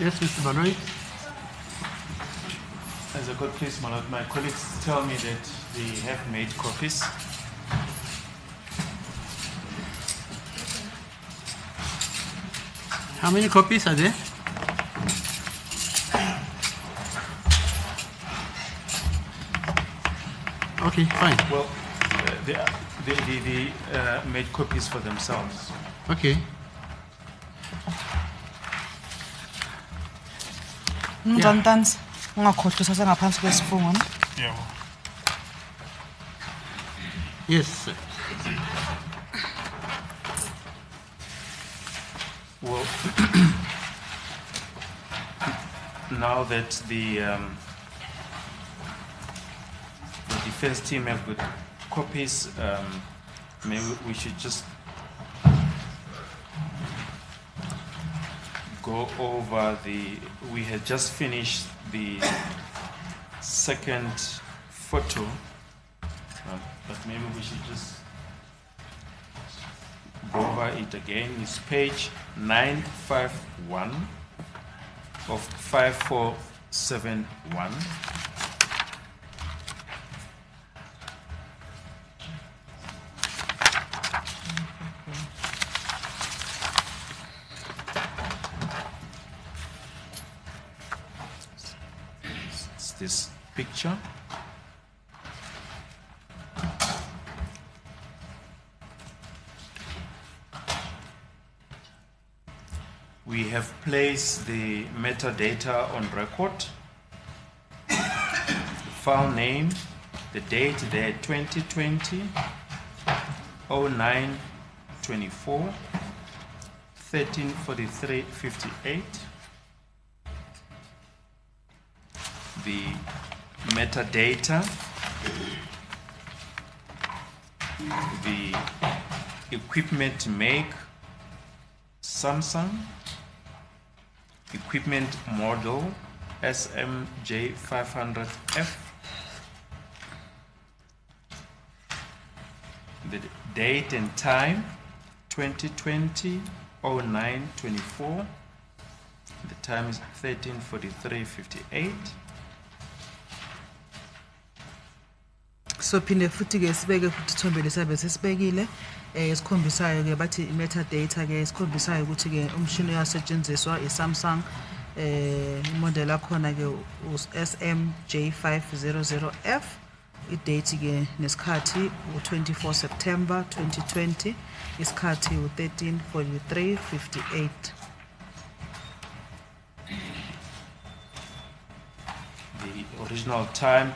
Yes, Mr. Banoy. As a good place, my lord, my colleagues tell me that they have made copies. How many copies are there? Okay, fine. Well, they made copies for themselves. Okay. Mntantanzi ungakhohlwa sasengaphansi kwesifungo. Yeah. Yes, sir. Well, now that the defense team have good copies, maybe we should just go over we had just finished the second photo, but maybe we should just go over it again. It's page 951 of 5471. It's this picture. We have placed the metadata on record. The file name, the date there, 2020 09/24 13:43:58. The metadata, the equipment make, Samsung, equipment model SMJ500F, the date and time 2020 09/24, the time is 13:43:58. So phinde futhi ke sibeke futhi ithombe lesabe sesibekile esikhombisayo ke bathi metadata ke esikhombisayo ukuthi ke umshini uyasetshenziswa iSamsung model akhona ke SMJ500F, idate ke nesikhathi u24 September 2020, isikhathi u13:43:58. The original time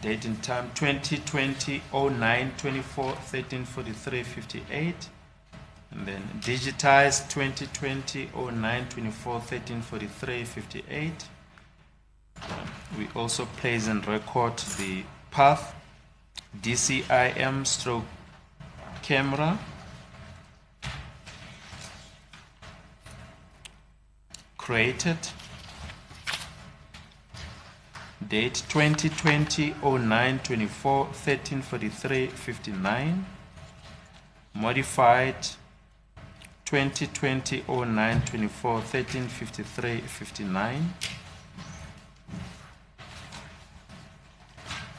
date and time 2020 09/24 13:43:58, and then digitized 2020 09/24 13:43:58. We also place and record the path DCIM stroke camera, created, date 2020 09/24 13:43:59, modified 2020 09/24 13:53:59.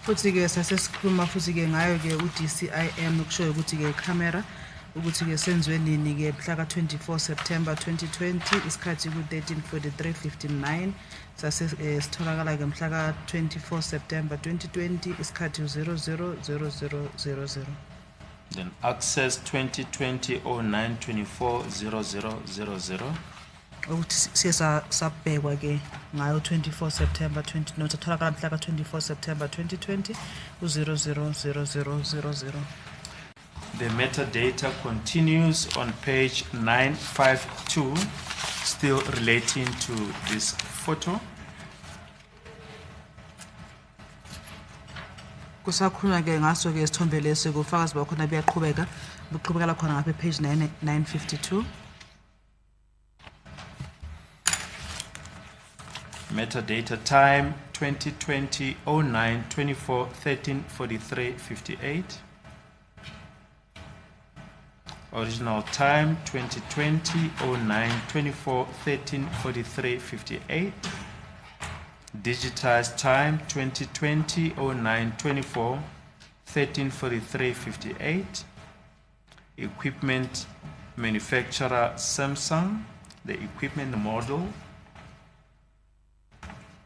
Futhi ke sasesikhuluma futhi ke ngayo ke uDCIM ukusho ukuthi ke camera ukuthi ke senziwe nini ke mhla ka 24 September 2020, isikhathi ku 13:43:59, sase sitholakala ke mhla ka 24 September 2020, isikhathi 00:00:00. Then access 2020 09/24 00:00. Ukuthi siyasabhekwa ke ngayo 24 September 20 nothatholakala mhla ka 24 September 2020 u00:00:00. The metadata continues on page 952, still relating to this photo. Kusakhulunywa ke ngaso ke isithombe lesi kufakazi bakhona buqhubekela khona ngapha page 952. Metadata time 2020 09/24 13:43:58. Original time 2020 09 24 13 43 58. Digitized time 2020 09 24 13 43 58. Equipment manufacturer Samsung. The equipment model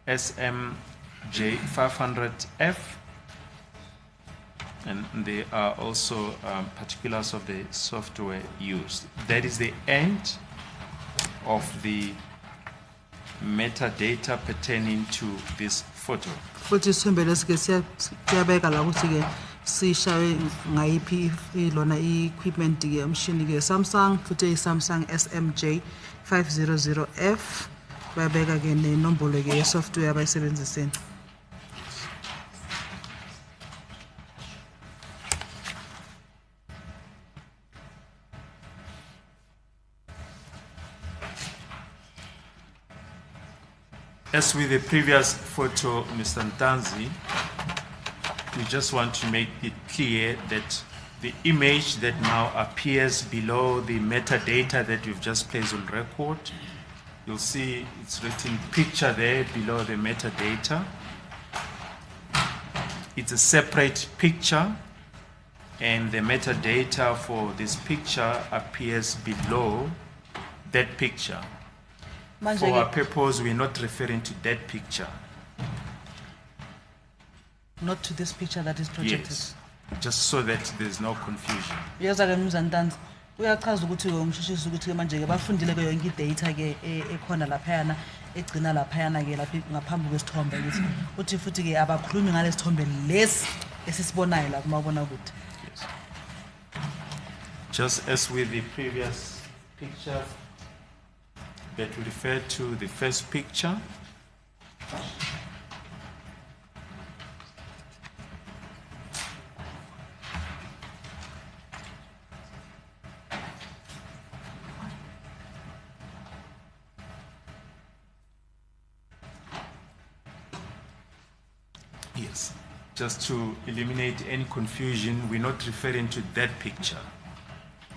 SMJ500F. And there are also particulars of the software used. That is the end of the metadata pertaining to this photo. futhi isithombe lesike siyabeka la ukuthi ke sishaye ngayiphi ilona equipment ke umshini ke Samsung futhi iSamsung SMJ 500F bayabeka ke nenombolo ke software abayisebenziseni. As with the previous photo, Mr. Ntanzi, we just want to make it clear that the image that now appears below the metadata that we've just placed on record, you'll see it's written picture there below the metadata. It's a separate picture, and the metadata for this picture appears below that picture. For our purpose, we're not referring to that picture. Not to this picture that is projected. Yes, just so that there's no confusion. Yaza ke Mnumzane Ntanzi uyachaza ukuthi ke umshishisi ukuthi ke manje ke bafundile ke yonke idata ke ekhona laphayana egcina laphayana ke lapha ngaphambi kwesithombe ukuthi uthi futhi ke abakhulumi ngalesithombe lesi esisibonayo la kumabona ukuthi. Yes. Just as with the previous picture that we referred to the first picture. Yes, just to eliminate any confusion, we're not referring to that picture.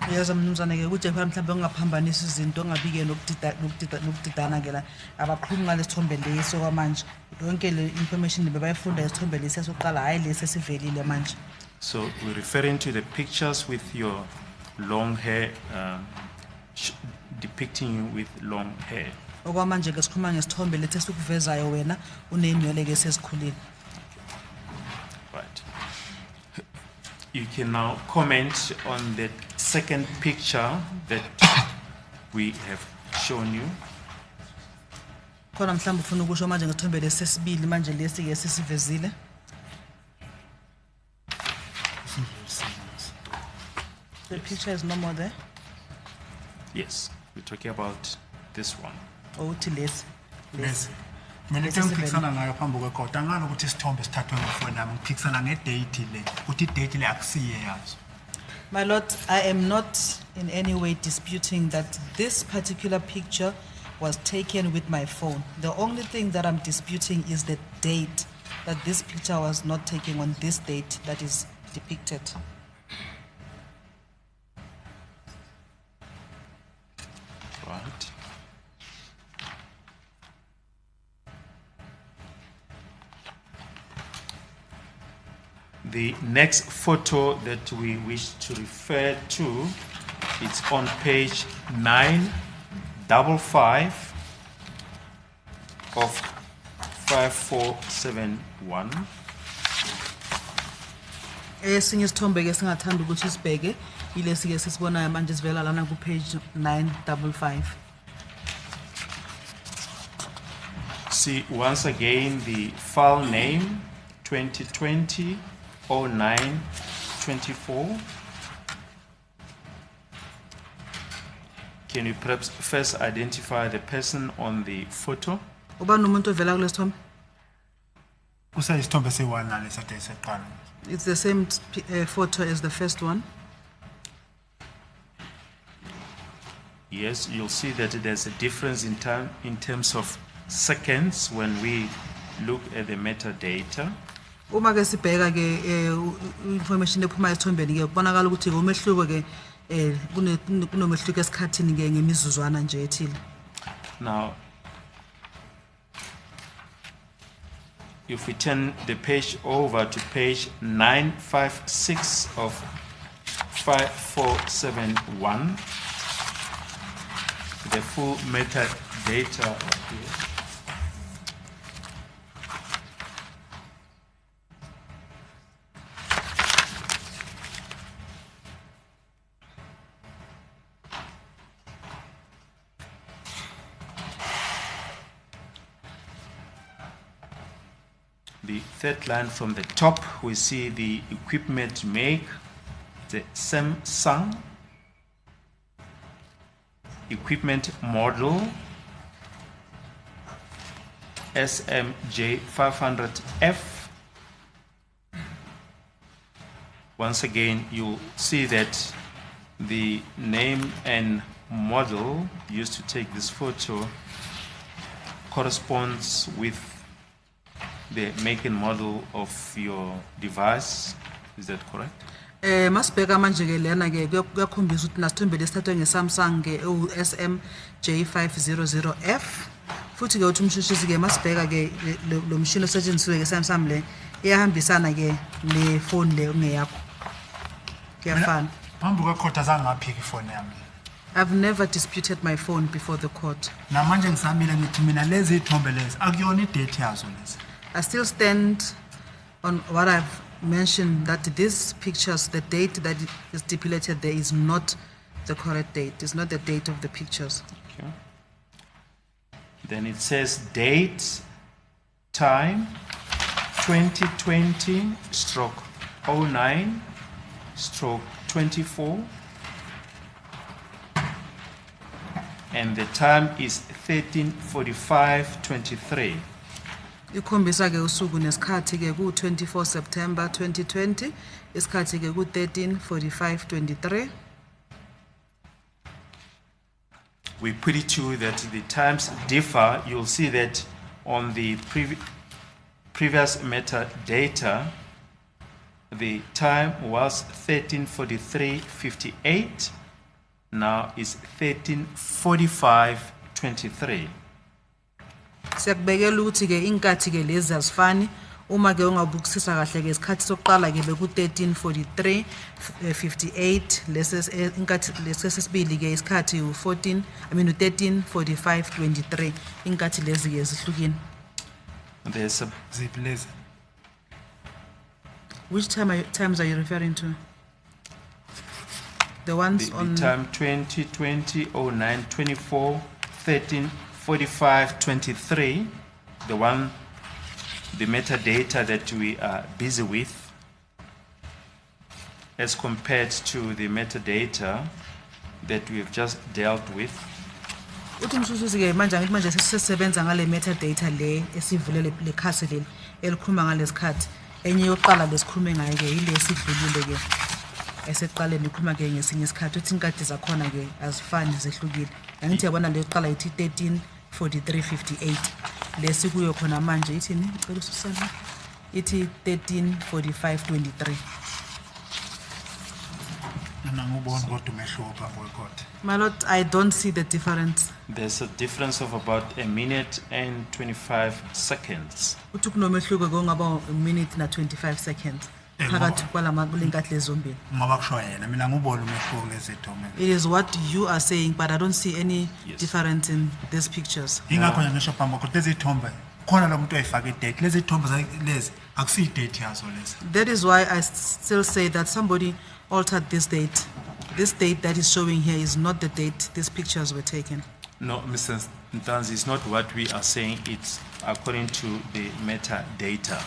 Yaza Mnumzane ke ukuthi phela mhlawumbe ungaphambanisa izinto ongabike nokudidana ke la abakhulumi ngalesithombe leso kwamanje yonke le information bebayifunda isithombe lesi sokuqala hayi lesi sivelile manje. So we're referring to the pictures with your long hair, depicting you with long hair. Okwamanje ke sikhuluma ngesithombe lethi esikuvezayo wena unenwele ke sesikhulile. Right. You can now comment on the second picture that we have shown you. Khona mhlawumbe ufuna ukusho manje ngesithombe lesi sesibili manje lesi ke sesivezile. The picture is no more there. Yes, we're talking about this one. Uthi lesi. Yes. Mina ke ngiphikisana ngayo phambi kwekota ngani ukuthi isithombe sithathwe ngefoni nami ngiphikisana ngedate le ukuthi idate le akusiye yazo. My lord, I am not in any way disputing that this particular picture was taken with my phone. The only thing that I'm disputing is the date, that this picture was not taken on this date that is depicted. Right. The next photo that we wish to refer to, it's on page 955 of 5471. Esinye isithombe ke singathanda ukuthi sibheke ilesi ke sisibonayo manje sivela lana ku page 955. See once again the file name 2020 0924. Can you perhaps first identify the person on the photo? Uba nomuntu ovela kulesithombe? Kusayisithombe se1 nalesa day seqala. It's the same photo as the first one. Yes, you'll see that there's a difference in time in terms of seconds when we look at the metadata. Uma ke sibheka ke information ephuma esithombeni ke kubonakala ukuthi umehluko ke kunomehluko esikhathini ke ngemizuzwana nje ethile. Now, if we turn the page over to page 956 of 5471, the full metadata appears. The third line from the top, we see the equipment make, the Samsung equipment model SMJ500F. Once again, you see that the name and model used to take this photo corresponds with the make and model of your device. Is that correct? Masibheka manje ke lena ke kuyakhombisa ukuthi nasithombe lesithathwe ngeSamsung ke SMJ500F. Futhi ke uthi umshushisi ke masibheka ke lo mshini osetshenziswe ke Samsung le iyahambisana ke le phone le ongeyakho. Kuyafana. Phambi kwekhotha zangaphiki ifone yami. I've never disputed my phone before the court. Namanje ngisamile ngithi mina lezi ithombe lezi akuyona idate yazo lezi. I still stand on what I've mentioned, that these pictures, the date that is stipulated there is not the correct date. It's not the date of the pictures. Okay. Then it says date, time, 2020/09/24, and the time is 13:45:23. Ikhombisa ke usuku nesikhathi ke ku 24 September 2020, isikhathi ke ku 13:45:23. We put it to you that the times differ. You'll see that on the previous metadata, the time was 13:43:58. Now it's 13:45:23. Siyakubekela ukuthi ke inkathi ke lezi azifani. Uma ke ungabukisisa kahle ke isikhathi sokuqala ke beku 13:43:58, inkathi lesesibili ke isikhathi u 13:45:23. Inkathi lezi ke zihlukile. There's a Ziphi lezi? Which times are you referring to? The ones the on time 2020/09/24, 13:45:23, the one, the metadata that we are busy with, as compared to the metadata that we have just dealt with. uthi umshushisi ke manje sesisebenza ngale metadata le esivulele le khasi leli elikhuluma ngalesikhathi. Enye yokuqala lesikhulume ngayo ke ile esidlulile ke eseqaleni ikhuluma ke ngesinye isikhathi uthi inkadi zakhona ke azifani zehlukile. Angithi yabona le yokuqala ithi 13:43:58, lesikuyo khona manje ithini icela ususana ithi 13:45:23. Mina ngubona kodwa umehluko phambi kwekhotha. My lord, I don't see the difference. There's a difference of about 1 minute and 25 seconds. Uthi kunomehluko ke ongaba a minute na 25 seconds phakathi kwalama kulenkathi lezombili. Ngoba kusho yena mina ngubona umehluko lezi ithombe. It is what you are saying, but I don't see any Yes. difference in these pictures. Ingakho nje ngisho phambi kwekhotha lezi ithombe khona lo muntu oyifaka idate. Lezi ithombe lezi akusiyi date yazo lezi. That is why I still say that somebody altered this date. This date that is showing here is not the date these pictures were taken. No, Mr. Ntanzi, it's not what we are saying. It's according to the metadata.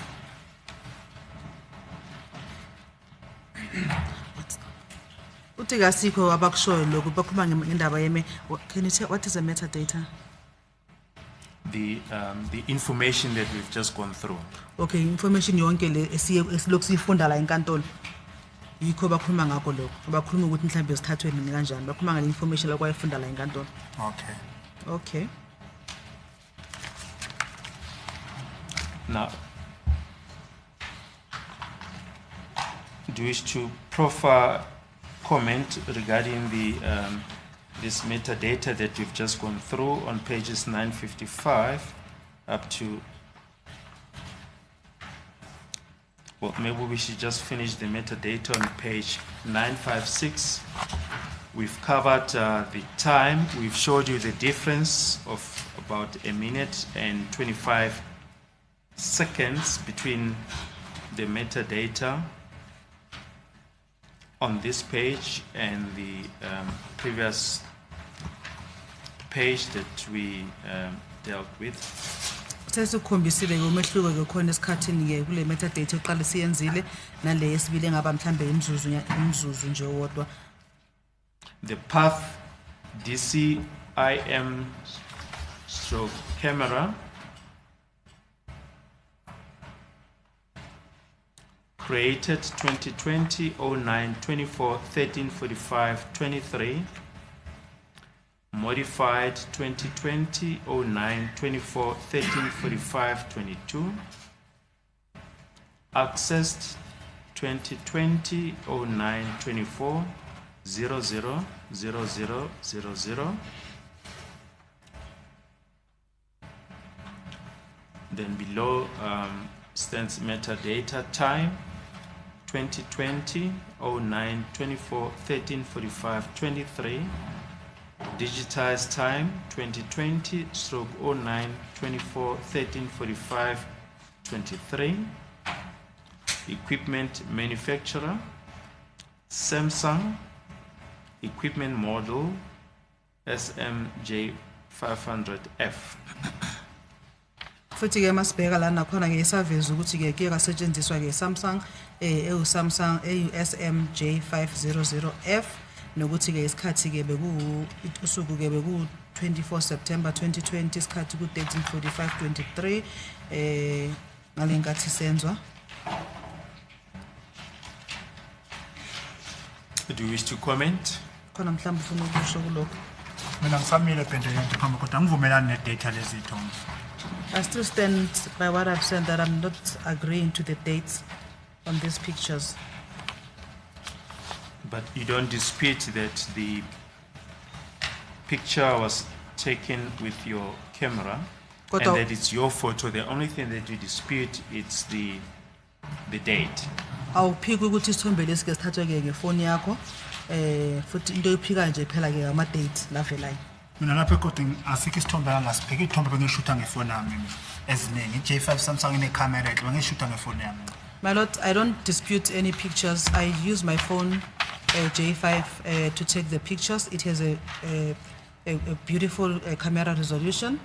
Uthi kasikho abakushoyo lokho bakhuluma ngendaba yeme. Can you tell what is a metadata? The information that we've just gone through. Okay, information yonke le esilokhu sifunda la enkantolo. Yikho bakhuluma ngakho lokho. Bakhuluma ukuthi mhlambe sithathwe nini kanjani. Bakhuluma ngale information la kwayifunda la enkantolo. Okay. Okay. Now, do you wish to proffer comment regarding the this metadata that you've just gone through on pages 955 up to, well, maybe we should just finish the metadata on page 956. We've covered the time. We've showed you the difference of about a minute and 25 seconds between the metadata on this page and the previous page that we dealt with. Sesikhombisile ke umehluko ke khona esikhathini ke kule metadata oqala siyenzile nale yesibili engaba mhlambe imzuzu nje wodwa. The path DCIM stroke camera created 2020-09-24-13-45-23, modified 2020-09-24-13-45-22, accessed 2020-09-24-000000. Then below stands metadata time 2020-09-24-13-45-23, digitized time 2020-09-24-13-45-23, equipment manufacturer Samsung, equipment model SMJ500F. Futhi ke masibheka lana khona ke isaveza ukuthi ke ke kasetshenziswa ke Samsung Samsung SMJ500F nokuthi ke isikhathi ke beku usuku ke beku 24 September 2020 isikhathi ku 13:45:23 ngalenkathi senzwa. Do you wish to comment? Khona mhlawumbe ufuna ukusho kulokho. Mina ngisamile pende yonke phambi kodwa ngivumelani nedata lezithombe. I still stand by what I've said that I'm not agreeing to the dates on these pictures. But you don't dispute that the picture was taken with your camera and Kodwa- that it's your photo. The only thing that you dispute is the date. Awuphiki ukuthi isithombe lesi ke sithathwe ke ngefoni yakho futhi into ephika nje phela ke ama date lavelayo. Mina lapha kodwa asikho isithombe angasibheka ithombe bengishuta ngefoni yami eziningi J5 Samsung ine camera ekhle bengishuta ngefoni yami. My lord, I don't dispute any pictures. I use my phone J5 to take the pictures. It has a beautiful camera resolution.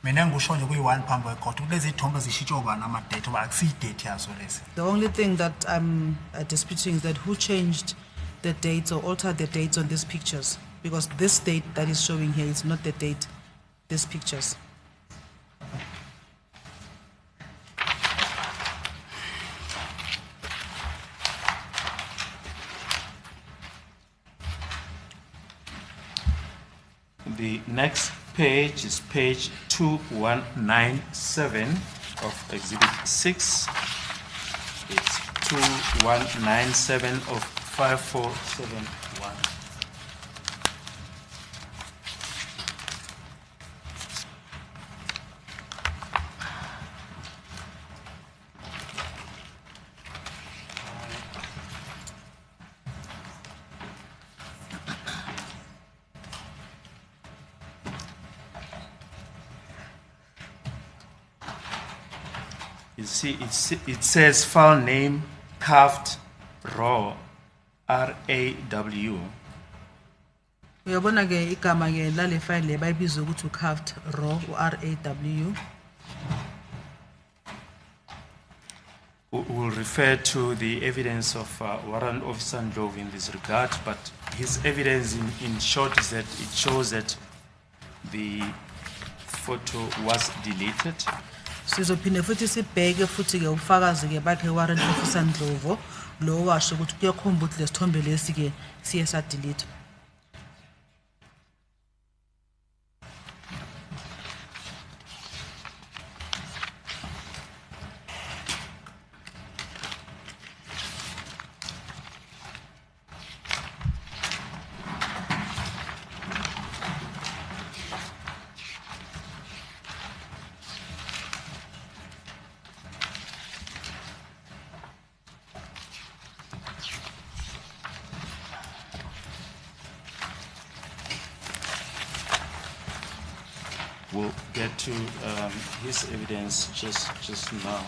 Mina ngisho nje kuyi1 phambi kodwa kulezi ithombe zishitsho bani ama date oba akusi date yazo lezi. The only thing that I'm disputing is that who changed the dates or altered the dates on these pictures, because this date that is showing here is not the date these pictures. The next page is page 2197 of Exhibit 6. It's 2197 of 5471. You see, it says file name carved raw, RAW. Uyabona ke igama ke lale file le bayibiza ukuthi carved raw RAW. We'll refer to the evidence of Warrant Officer Ndlovu in this regard, but his evidence in short is that it shows that the photo was deleted. Sizophinde futhi sibheke futhi ke ufakazi ke bakhe Warrant Officer Ndlovu lo washo ukuthi kuyakhomba ukuthi lesithombe lesi ke siye sa delete. We'll get to his evidence just now.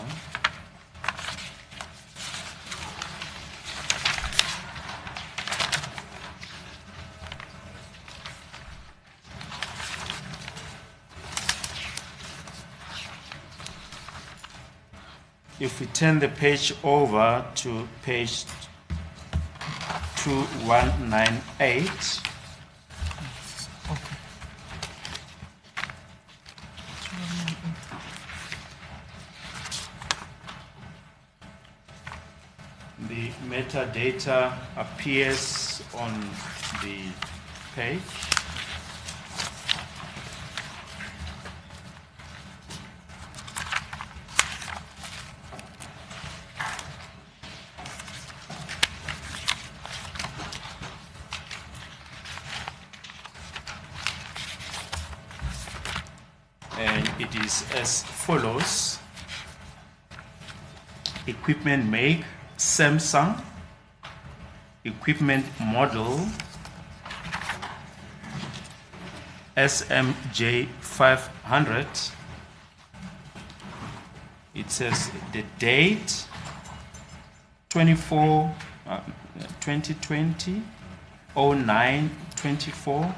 If we turn the page over to page 2198, the metadata appears on the page. And it is as follows. Equipment make Samsung. Equipment model SMJ 500. It says the date 2020 09 24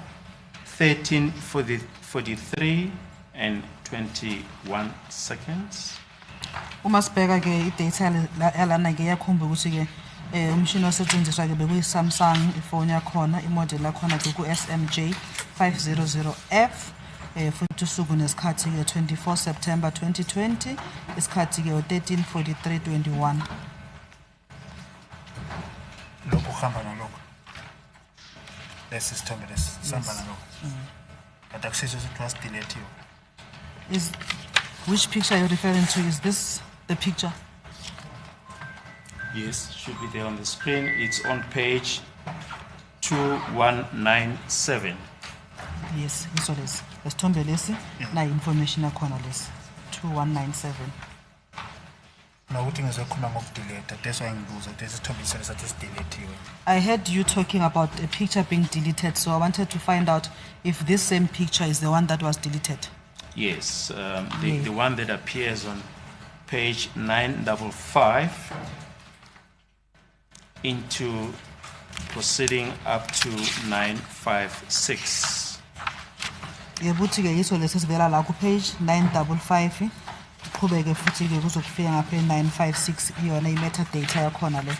13 43 and 21 seconds. Uma sibheka ke i-data yalana ke yakhomba ukuthi ke umshini osetshenziswa ke bekuyi Samsung ifoni yakhona imodel yakhona ke ku SMJ 500F futhi usuku nesikhathi ke 24 September 2020 isikhathi ke 13:43:21. Lokho khamba nalokho. Lesisithombe lesihamba nalokho. But akusizo ukuthi was delete you. Is which picture you're referring to? Is this the picture? Yes, should be there on the screen. It's on page 2197. Yes, so this. Lesithombe lesi na information yakhona lesi 2197. Nokuthi ngizokhuluma ngokudelete. That's why ngibuza ukuthi isithombe sathi sideletiwe. I heard you talking about a picture being deleted, so I wanted to find out if this same picture is the one that was deleted. Yes, the one that appears on page 955 into proceeding up to 956. Yebuthi ke yiso lesivela la ku page 955 qhubeke futhi ke kuzokufika ngaphe 956 iyona i-metadata yakhona le.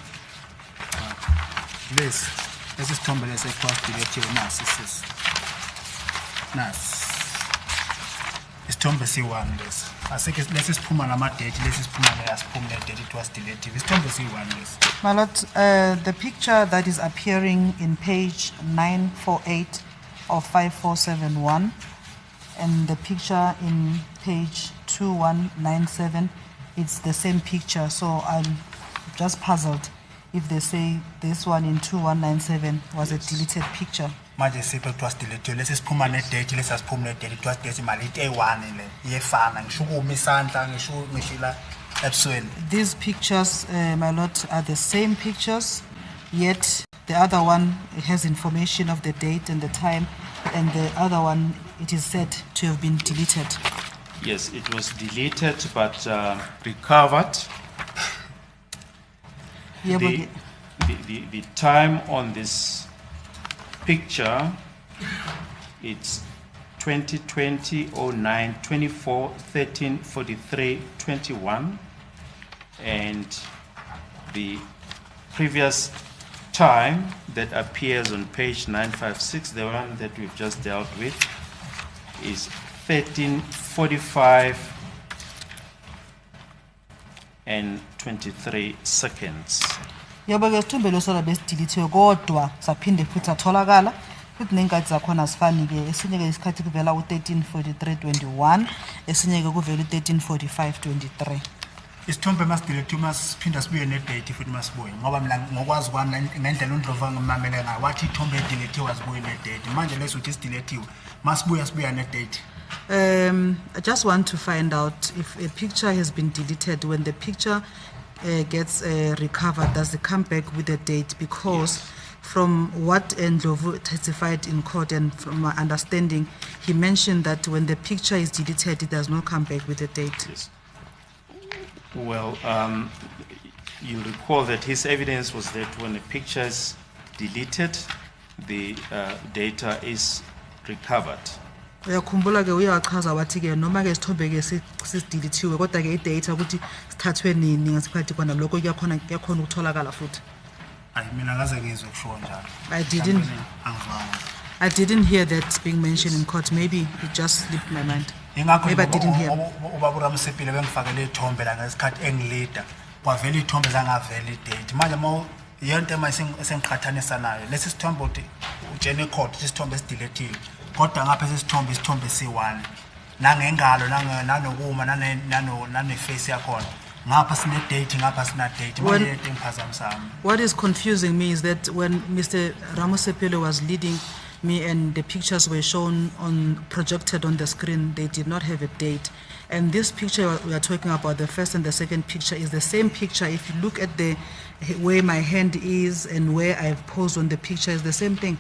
Lesisithombe lesekwazi deletiwe nasi sis. Nasi. Isithombe C1 lesi. Asike lesisiphuma nama date lesisiphuma asiphuma date it was deleted. Isithombe C1 lesi. My lord, the picture that is appearing in page 948 of 5471 and the picture in page 2197, it's the same picture. So I'm just puzzled if they say this one in 2197 was a deleted picture. Manje sipho it was deleted. Lesisiphuma ne date lesasiphuma ne date it was decimal it A1 le. Iyefana ngisho ukuma isandla ngisho ngishila ebusweni. These pictures, my lord, are the same pictures, yet the other one has information of the date and the time, and the other one, it is said to have been deleted. Yes, it was deleted but recovered. Yeah, the time on this picture, it's 2020 09 24 13 43 21, and the previous time that appears on page 956, the one that we've just dealt with, is 13:45 and 23 seconds. yabo ke sithombe losala besidelete kodwa saphinde futhi atholakala futhi nenkathi zakhona sifani ke esinye ke isikhathi kuvela u13:43:21 esinye ke kuvela u13:45:23. Isithombe masidelete masiphinda sibuye ne date futhi masibuye ngoba mina ngokwazi kwami ngendlela uNdlova ngimamele ngayo wathi ithombe delete wazibuye ne date manje leso uthi sideletiwe masibuya ne date. I just want to find out if a picture has been deleted. When the picture gets recovered, does it come back with a date? Because From what Ndlovu testified in court and from my understanding, he mentioned that when the picture is deleted, it does not come back with a date. Yes. Well, you'll recall that his evidence was that when a picture is deleted, the data is recovered. Uyakhumbula ke uyachaza wathi ke noma ke isithombe ke sideletiwe kodwa ke idata ukuthi sithathwe nini ngesikhathi kwana lokho kuyakhona ukutholakala futhi. Hayi mina ngaze ngizwe kusho njalo. I didn't hear that being mentioned in court. Maybe it just slipped my mind. Ingakho Maybe I didn't hear. ubaba uRamsepile bengifakele ithombe la ngesikhathi engilida kwavela ithombe zangavela idate manje yonke mayisengiqhathanisa nayo lesi sithombe uthi ujene court isithombe esideletiwe kodwa ngapha sesithombe isithombe si1 nangengalo nanokuma nane face yakhona ngapha sine date ngapha sina date manje into engiphazamisana. What is confusing me is that when Mr. Ramosepile was leading me and the pictures were shown projected on the screen, they did not have a date. And this picture we are talking about, the first and the second picture, is the same picture. If you look at the where my hand is and where I've posed on the picture, is the same thing.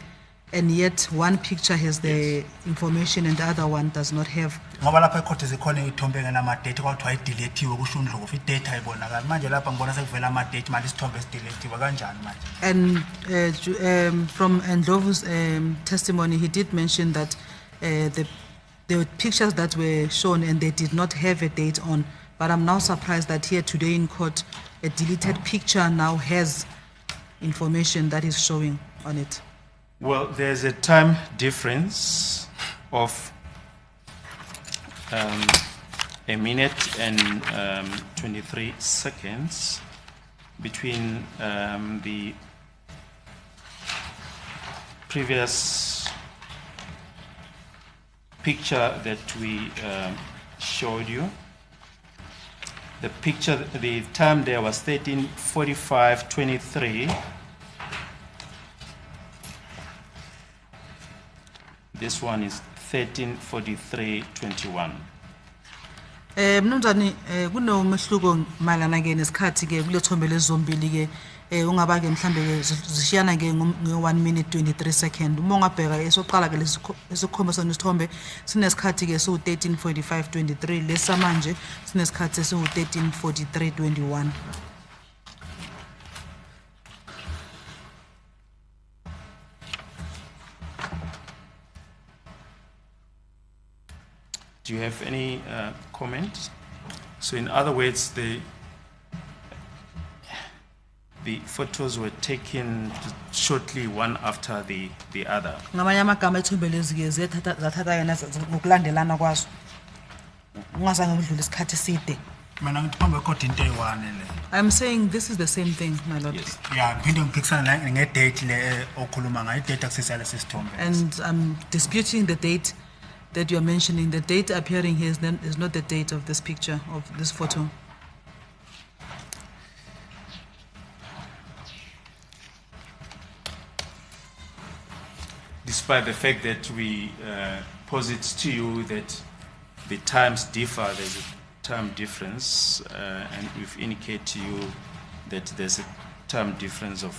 And yet one picture has the information and the other one does not have. Ngoba lapha ecourt zikhona ithombe ngenama date kwathiwa ayideletiwe kusho uNdlovu idate ayibonakala manje lapha ngibona sekuvela ama date manje isithombe esideletiwe kanjani manje. And from Ndlovu's testimony, he did mention that the pictures that were shown and they did not have a date on. But I'm now surprised that here today in court, a deleted picture now has information that is showing on it. Well, there's a time difference of a minute and 23 seconds between the previous picture that we showed you. The picture, the time there was 13:45:23. This one is 13:43:21. Mnumzane kunomehluko malana ke nesikhathi ke kule thombe lezombili ke ungaba ke mhlambe ke zishiyana ke nge1 minute 23 second uma ungabheka esoqala ke lesikhomba sonisithombe sinesikhathi ke so 13:45:23 lesamanje sinesikhathi so 13:43:21. Do you have any comment? So in other words, the photos were taken shortly one after the other. Ngamanye amagama ithombe lezi ke zathatha yena ngokulandelana kwazo. Ungazange kudlule isikhathi eside. Mina ngithombe court into eyiwane le. I'm saying this is the same thing, my lord. Yes. Yeah, ngiphinde ngiphikisana ngedate le okhuluma ngayo idate akusisala sesithombe. And I'm disputing the date that you are mentioning. The date appearing here is not the date of this picture, of this photo. Despite the fact that we posit to you that the times differ, there's a time difference, and we've indicated to you that there's a time difference of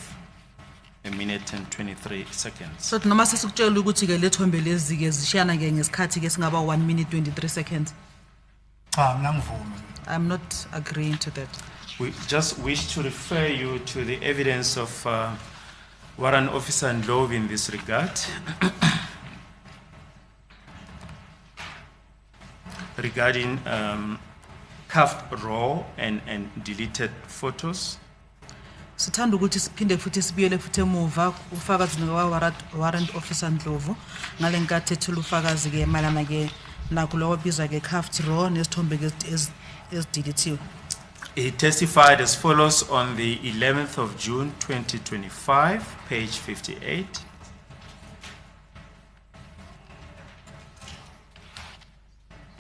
a minute and 23 seconds. So noma sesikutshela ukuthi ke lethombe lezi ke zishiyana ke ngesikhathi ke singaba 1 minute 23 seconds. Cha mina ngivumi. I'm not agreeing to that. We just wish to refer you to the evidence of Warrant Officer Ndlovu in this regard. Regarding cuffed raw and deleted photos. Sithanda ukuthi siphinde futhi sibuyele futhi emuva ufakazi warrant officer Ndlovu ngalenkathi ethula ufakazi ke malana ke nakulo biza ke cuffed raw nesithombe ke ezideletiwe. He testified as follows on the 11th of June 2025, page 58.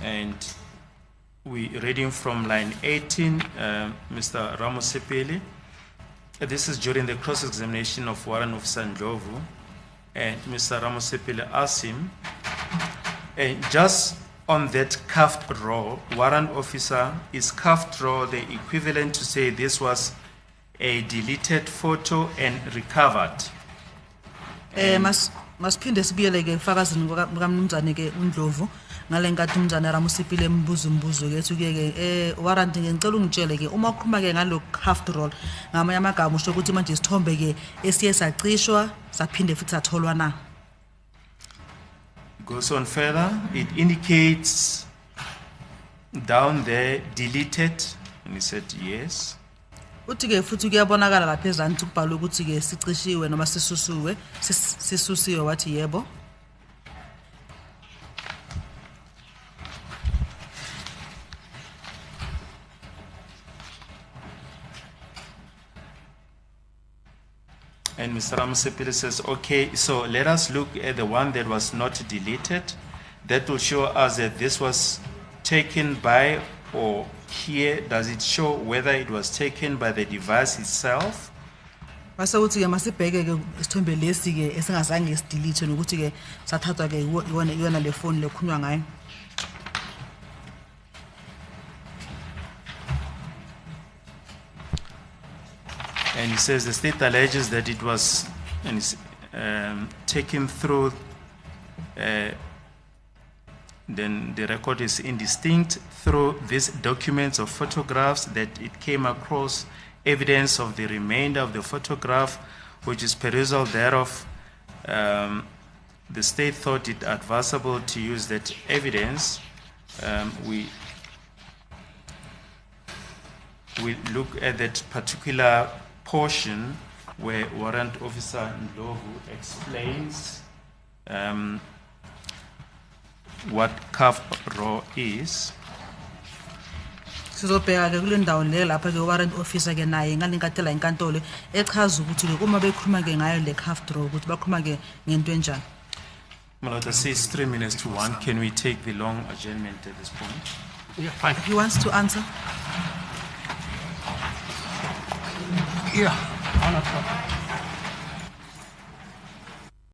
And we reading from line 18, Mr. Ramosepile. This is during the cross-examination of Warrant Officer Ndlovu, and Mr. Ramosepile asked him, and just on that cuffed raw, Warrant Officer, is cuffed raw the equivalent to say this was a deleted photo and recovered? Masiphinde sibuyele ke fakazini bukamnumzane ke uNdlovu ngalenkathi umnumzane Ramusipile embuza umbuzo ke ethi ke warranty ngicela ungitshele ke uma ukhuluma ke ngalo half roll ngamanye amagama usho ukuthi manje isithombe ke esiye sacishwa saphinde futhi satholwa na. Goes on further, it indicates down there deleted, and he said yes. Uthi ke futhi kuyabonakala lapha ezansi ukubhala ukuthi ke sicishiwe noma sisusiwe wathi yebo. And Mr. Ramusipile says, okay, so let us look at the one that was not deleted. That will show us that this was taken by, or here, does it show whether it was taken by the device itself? Base uthi ke masibheke ke isithombe lesi ke esingazange sidelete nokuthi ke sathathwa ke yona le phone lekhunywa ngayo. And he says the state alleges that it was taken through, then the record is indistinct, through these documents or photographs, that it came across evidence of the remainder of the photograph, which is perusal thereof. The state thought it advisable to use that evidence. We look at that particular portion where Warrant Officer Ndlovu explains what calf row is. Sizobheka ke kule ndawo le lapha ke warrant officer ke naye ngalenkathela inkantolo echaza ukuthi ke uma bekhuluma ke ngayo le calf draw ukuthi bakhuluma ke ngento enjani. Malota says 3 minutes to 1. Can we take the long adjournment at this point? Yeah, fine. He wants to answer. Yeah, on a